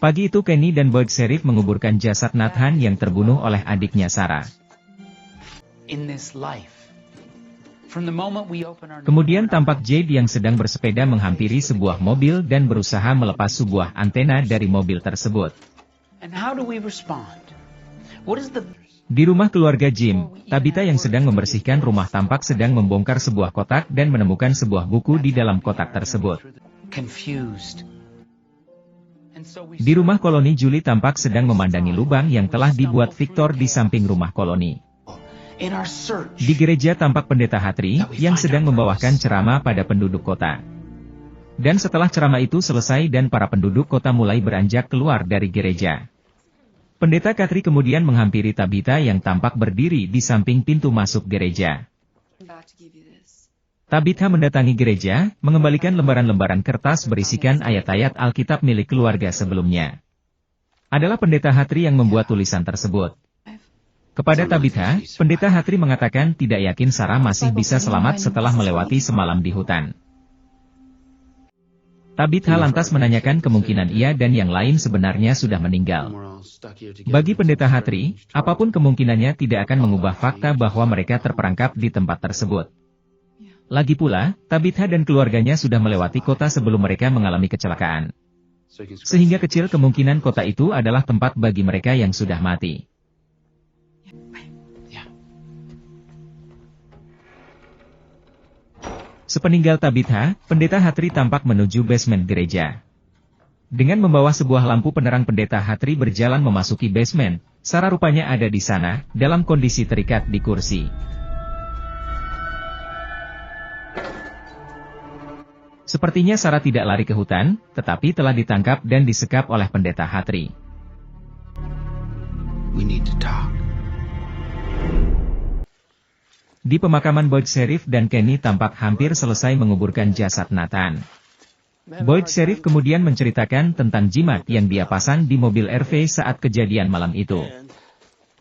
Pagi itu Kenny dan Boyd Sheriff menguburkan jasad Nathan yang terbunuh oleh adiknya Sarah. Kemudian tampak Jade yang sedang bersepeda menghampiri sebuah mobil dan berusaha melepas sebuah antena dari mobil tersebut. Di rumah keluarga Jim, Tabitha yang sedang membersihkan rumah tampak sedang membongkar sebuah kotak dan menemukan sebuah buku di dalam kotak tersebut. Di rumah koloni Julie tampak sedang memandangi lubang yang telah dibuat Victor di samping rumah koloni. Di gereja tampak pendeta Hatri, yang sedang membawakan ceramah pada penduduk kota. Dan setelah ceramah itu selesai dan para penduduk kota mulai beranjak keluar dari gereja. Pendeta Katri kemudian menghampiri Tabitha yang tampak berdiri di samping pintu masuk gereja. Tabitha mendatangi gereja, mengembalikan lembaran-lembaran kertas berisikan ayat-ayat Alkitab milik keluarga sebelumnya. Adalah pendeta Hatri yang membuat tulisan tersebut. Kepada Tabitha, pendeta Hatri mengatakan tidak yakin Sarah masih bisa selamat setelah melewati semalam di hutan. Tabitha lantas menanyakan kemungkinan ia dan yang lain sebenarnya sudah meninggal. Bagi pendeta Hatri, apapun kemungkinannya tidak akan mengubah fakta bahwa mereka terperangkap di tempat tersebut. Lagi pula, Tabitha dan keluarganya sudah melewati kota sebelum mereka mengalami kecelakaan. Sehingga kecil kemungkinan kota itu adalah tempat bagi mereka yang sudah mati. Sepeninggal Tabitha, pendeta Hatri tampak menuju basement gereja. Dengan membawa sebuah lampu penerang pendeta Hatri berjalan memasuki basement, Sarah rupanya ada di sana, dalam kondisi terikat di kursi. Sepertinya Sarah tidak lari ke hutan, tetapi telah ditangkap dan disekap oleh pendeta Hatri. We need to talk. Di pemakaman Boyd Sheriff dan Kenny tampak hampir selesai menguburkan jasad Nathan. Boyd Sheriff kemudian menceritakan tentang jimat yang dia pasang di mobil RV saat kejadian malam itu.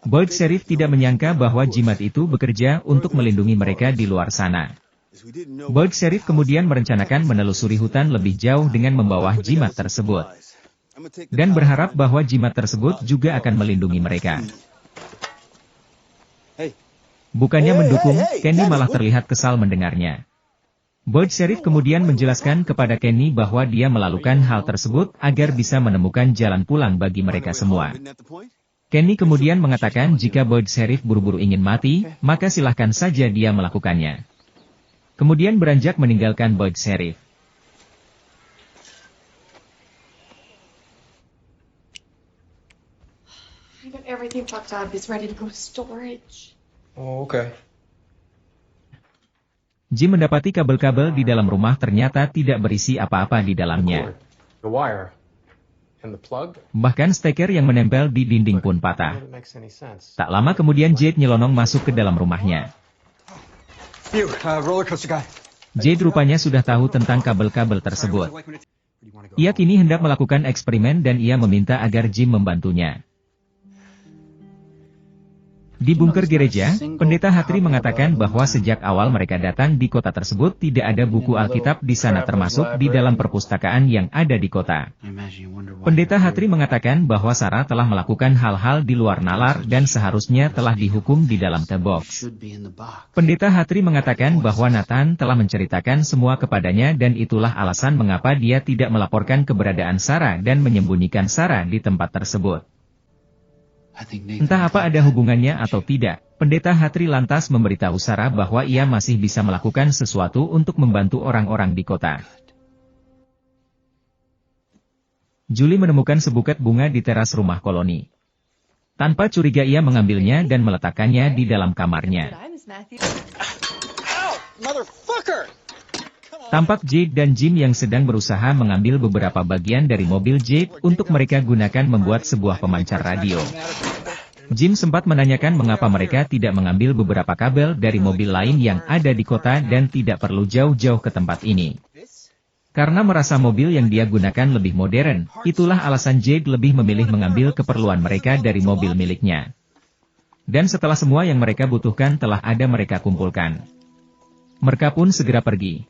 Boyd Sheriff tidak menyangka bahwa jimat itu bekerja untuk melindungi mereka di luar sana. Boyd Sheriff kemudian merencanakan menelusuri hutan lebih jauh dengan membawa jimat tersebut. Dan berharap bahwa jimat tersebut juga akan melindungi mereka. Bukannya mendukung, Kenny malah terlihat kesal mendengarnya. Boyd Sheriff kemudian menjelaskan kepada Kenny bahwa dia melakukan hal tersebut agar bisa menemukan jalan pulang bagi mereka semua. Kenny kemudian mengatakan jika Boyd Sheriff buru-buru ingin mati, maka silahkan saja dia melakukannya. Kemudian beranjak meninggalkan Boyd Sheriff. I got everything packed up. It's ready to go to storage. Oh, okay. Jim mendapati kabel-kabel di dalam rumah ternyata tidak berisi apa-apa di dalamnya. Bahkan steker yang menempel di dinding pun patah. Tak lama kemudian Jade nyelonong masuk ke dalam rumahnya. Jade rupanya sudah tahu tentang kabel-kabel tersebut. Ia kini hendak melakukan eksperimen dan ia meminta agar Jim membantunya. Di bunker gereja, pendeta Hatri mengatakan bahwa sejak awal mereka datang di kota tersebut tidak ada buku Alkitab di sana termasuk di dalam perpustakaan yang ada di kota. Pendeta Hatri mengatakan bahwa Sarah telah melakukan hal-hal di luar nalar dan seharusnya telah dihukum di dalam the box. Pendeta Hatri mengatakan bahwa Nathan telah menceritakan semua kepadanya dan itulah alasan mengapa dia tidak melaporkan keberadaan Sarah dan menyembunyikan Sarah di tempat tersebut. Entah apa ada hubungannya atau tidak, pendeta Hatri lantas memberitahu Sarah bahwa ia masih bisa melakukan sesuatu untuk membantu orang-orang di kota. Julie menemukan sebuket bunga di teras rumah koloni. Tanpa curiga ia mengambilnya dan meletakkannya di dalam kamarnya. Tampak Jade dan Jim yang sedang berusaha mengambil beberapa bagian dari mobil Jade untuk mereka gunakan membuat sebuah pemancar radio. Jim sempat menanyakan mengapa mereka tidak mengambil beberapa kabel dari mobil lain yang ada di kota dan tidak perlu jauh-jauh ke tempat ini. Karena merasa mobil yang dia gunakan lebih modern, itulah alasan Jade lebih memilih mengambil keperluan mereka dari mobil miliknya. Dan setelah semua yang mereka butuhkan telah ada mereka kumpulkan, mereka pun segera pergi.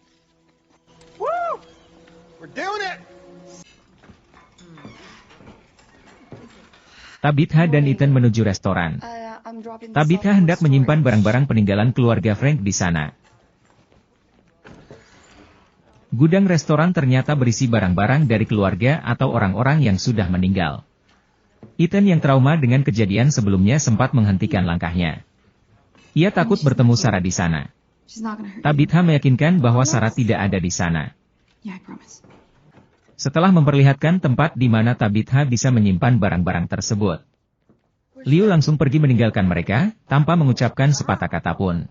Tabitha dan Ethan menuju restoran. I'm dropping this Tabitha off in hendak the menyimpan storage. barang-barang peninggalan keluarga Frank di sana. Gudang restoran ternyata berisi barang-barang dari keluarga atau orang-orang yang sudah meninggal. Ethan yang trauma dengan kejadian sebelumnya sempat menghentikan langkahnya. Ia takut bertemu Sarah di sana. She's not gonna hurt you. Tabitha meyakinkan bahwa Sarah tidak ada di sana. Yeah, I promise. Setelah memperlihatkan tempat di mana Tabitha bisa menyimpan barang-barang tersebut, Liu langsung pergi meninggalkan mereka, tanpa mengucapkan sepatah kata pun.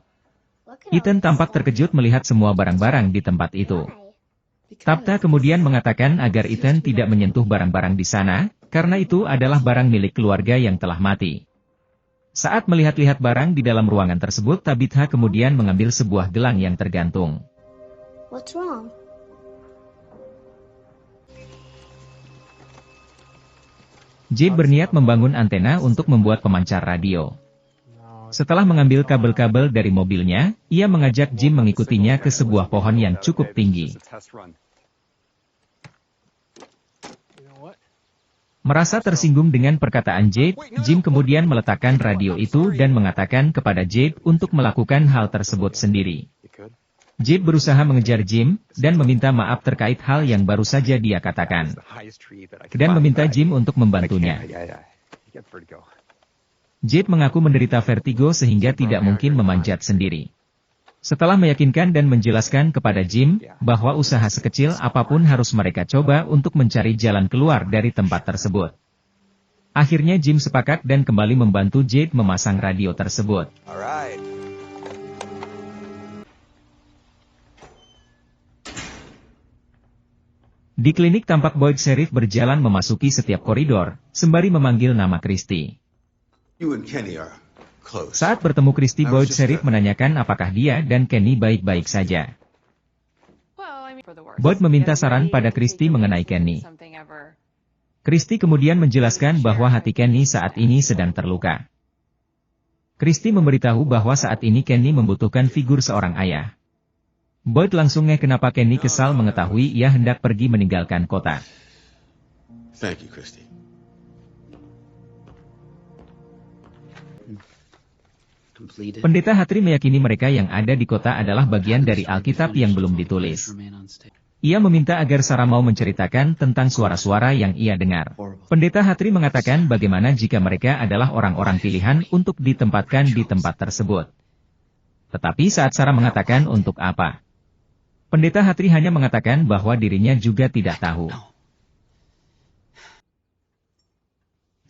Ethan tampak terkejut melihat semua barang-barang di tempat itu. Tabitha kemudian mengatakan agar Ethan tidak menyentuh barang-barang di sana, karena itu adalah barang milik keluarga yang telah mati. Saat melihat-lihat barang di dalam ruangan tersebut, Tabitha kemudian mengambil sebuah gelang yang tergantung. What's wrong? Jade berniat membangun antena untuk membuat pemancar radio. Setelah mengambil kabel-kabel dari mobilnya, ia mengajak Jim mengikutinya ke sebuah pohon yang cukup tinggi. Merasa tersinggung dengan perkataan Jade, Jim kemudian meletakkan radio itu dan mengatakan kepada Jade untuk melakukan hal tersebut sendiri. Jade berusaha mengejar Jim, dan meminta maaf terkait hal yang baru saja dia katakan. Dan meminta Jim untuk membantunya. Jade mengaku menderita vertigo sehingga tidak mungkin memanjat sendiri. Setelah meyakinkan dan menjelaskan kepada Jim, bahwa usaha sekecil apapun harus mereka coba untuk mencari jalan keluar dari tempat tersebut. Akhirnya Jim sepakat dan kembali membantu Jade memasang radio tersebut. Di klinik tampak Boyd Sheriff berjalan memasuki setiap koridor, sembari memanggil nama Christy. Saat bertemu Christy, Boyd Sheriff menanyakan apakah dia dan Kenny baik-baik saja. Boyd meminta saran pada Christy mengenai Kenny. Christy kemudian menjelaskan bahwa hati Kenny saat ini sedang terluka. Christy memberitahu bahwa saat ini Kenny membutuhkan figur seorang ayah. Boyd langsung kenapa Kenny kesal mengetahui ia hendak pergi meninggalkan kota. Thank you, Christy. Pendeta Hatri meyakini mereka yang ada di kota adalah bagian dari Alkitab yang belum ditulis. Ia meminta agar Sarah mau menceritakan tentang suara-suara yang ia dengar. Pendeta Hatri mengatakan bagaimana jika mereka adalah orang-orang pilihan untuk ditempatkan di tempat tersebut. Tetapi saat Sarah mengatakan untuk apa, Pendeta Hatri hanya mengatakan bahwa dirinya juga tidak tahu.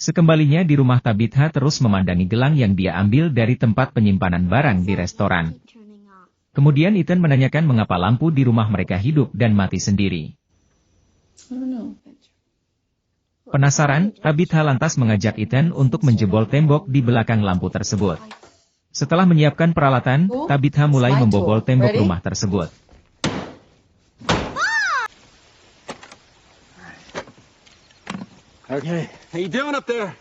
Sekembalinya di rumah, Tabitha terus memandangi gelang yang dia ambil dari tempat penyimpanan barang di restoran. Kemudian Ethan menanyakan mengapa lampu di rumah mereka hidup dan mati sendiri. Penasaran, Tabitha lantas mengajak Ethan untuk menjebol tembok di belakang lampu tersebut. Setelah menyiapkan peralatan, Tabitha mulai membobol tembok rumah tersebut. Okay, how you doing up there?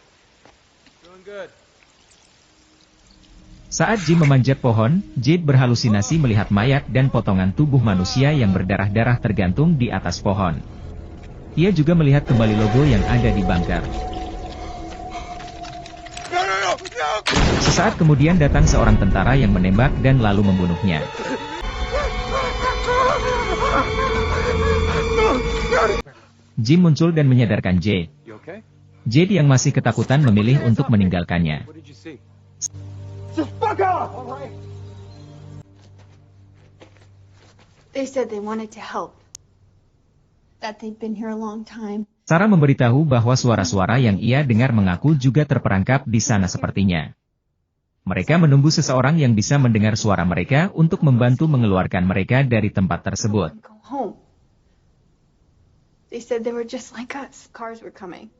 Doing good. Saat Jim memanjat pohon, Jade berhalusinasi melihat mayat dan potongan tubuh manusia yang berdarah-darah tergantung di atas pohon. Ia juga melihat kembali logo yang ada di bunker. Sesaat kemudian datang seorang tentara yang menembak dan lalu membunuhnya. Jim muncul dan menyadarkan Jade. Jade yang masih ketakutan memilih untuk meninggalkannya. They said they wanted to help. That they've been here a long time. Sarah memberitahu bahwa suara-suara yang ia dengar mengaku juga terperangkap di sana sepertinya. Mereka menunggu seseorang yang bisa mendengar suara mereka untuk membantu mengeluarkan mereka dari tempat tersebut. Go home. They said they were just like us. Cars were coming.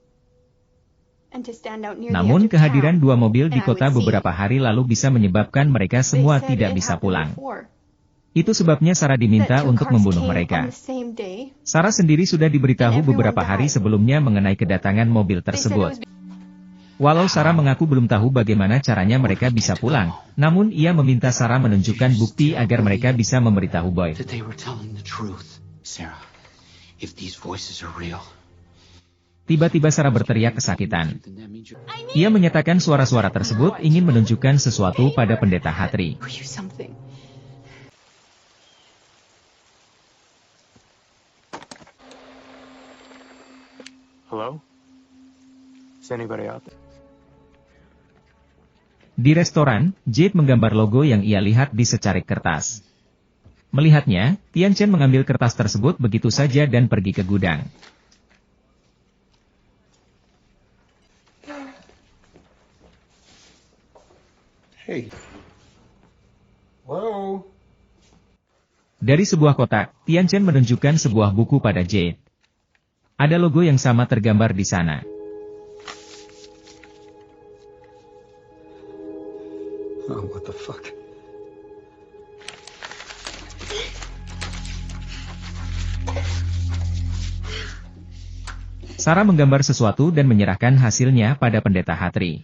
And to stand out near the Namun edge of kehadiran town. dua mobil di And I kota would see. beberapa hari lalu bisa menyebabkan mereka They semua said tidak it bisa happened pulang. before. Itu sebabnya Sarah That diminta two untuk cars membunuh came mereka. on the same day. Sarah sendiri sudah diberitahu And everyone beberapa hari died. sebelumnya mengenai kedatangan mobil They said it tersebut. was Walau Sarah mengaku belum tahu bagaimana caranya mereka bisa pulang, namun ia meminta Sarah menunjukkan bukti agar mereka bisa memberitahu Boyd. That they were telling the truth. Sarah, if these voices are real, Tiba-tiba Sarah berteriak kesakitan. Ia menyatakan suara-suara tersebut ingin menunjukkan sesuatu pada Pendeta Hatri. Hello? Is anybody out there? Di restoran, Jade menggambar logo yang ia lihat di secarik kertas. Melihatnya, Tian Chen mengambil kertas tersebut begitu saja dan pergi ke gudang. Hey. Hello? Dari sebuah kotak, Tian Chen menunjukkan sebuah buku pada Jade. Ada logo yang sama tergambar di sana. Oh, what the fuck? Sarah menggambar sesuatu dan menyerahkan hasilnya pada Pendeta Hatri.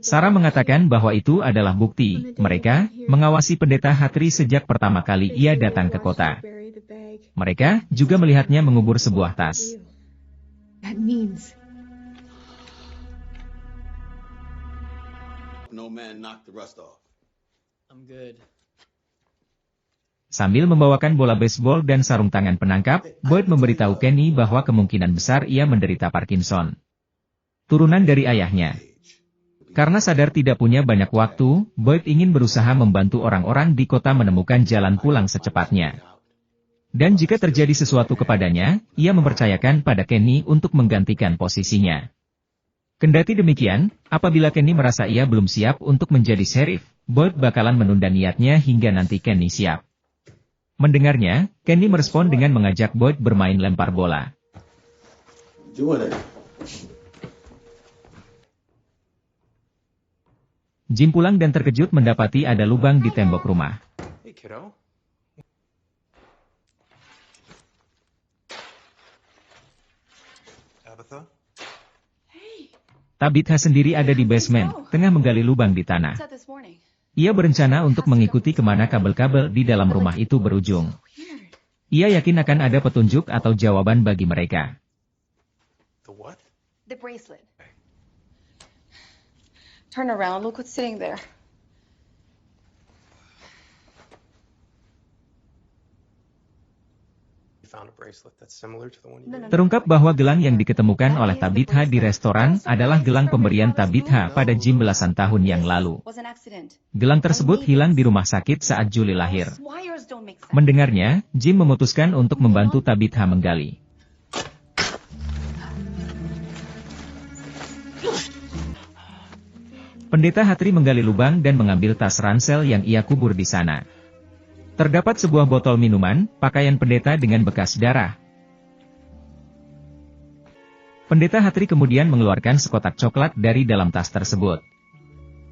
Sarah mengatakan bahwa itu adalah bukti mereka mengawasi Pendeta Hatri sejak pertama kali ia datang ke kota. Mereka juga melihatnya mengubur sebuah tas. Sambil membawakan bola baseball dan sarung tangan penangkap, Boyd memberitahu Kenny bahwa kemungkinan besar ia menderita Parkinson, turunan dari ayahnya. Karena sadar tidak punya banyak waktu, Boyd ingin berusaha membantu orang-orang di kota menemukan jalan pulang secepatnya. Dan jika terjadi sesuatu kepadanya, ia mempercayakan pada Kenny untuk menggantikan posisinya. Kendati demikian, apabila Kenny merasa ia belum siap untuk menjadi sheriff, Boyd bakalan menunda niatnya hingga nanti Kenny siap. Mendengarnya, Kenny merespon dengan mengajak Boyd bermain lempar bola. Jim pulang dan terkejut mendapati ada lubang di tembok rumah. Hey, kiddo. Tabitha? Tabitha sendiri ada di basement, tengah menggali lubang di tanah. Ia berencana untuk mengikuti kemana kabel-kabel di dalam rumah itu berujung. Ia yakin akan ada petunjuk atau jawaban bagi mereka. The what? The bracelet. Turn around, look what's sitting there. You found a bracelet that's similar to the one you No, no, gave? Terungkap bahwa gelang yang diketemukan oleh Tabitha di restoran adalah gelang pemberian Tabitha pada Jim belasan tahun yang lalu. Was an accident. Gelang tersebut hilang di rumah sakit saat Julie lahir. Wires don't make sense. Mendengarnya, Jim memutuskan untuk membantu Tabitha menggali. Pendeta Hatri menggali lubang dan mengambil tas ransel yang ia kubur di sana. Terdapat sebuah botol minuman, pakaian pendeta dengan bekas darah. Pendeta Hatri kemudian mengeluarkan sekotak coklat dari dalam tas tersebut.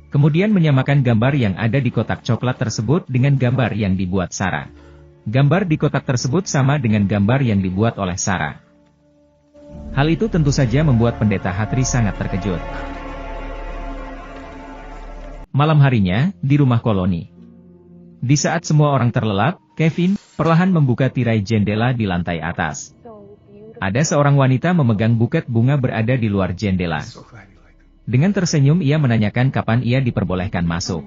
Kemudian menyamakan gambar yang ada di kotak coklat tersebut dengan gambar yang dibuat Sarah. Gambar di kotak tersebut sama dengan gambar yang dibuat oleh Sarah. Hal itu tentu saja membuat Pendeta Hatri sangat terkejut. Malam harinya, di rumah koloni. Di saat semua orang terlelap, Kevin perlahan membuka tirai jendela di lantai atas. Ada seorang wanita memegang buket bunga berada di luar jendela. So glad you like them. Dengan tersenyum ia menanyakan kapan ia diperbolehkan masuk.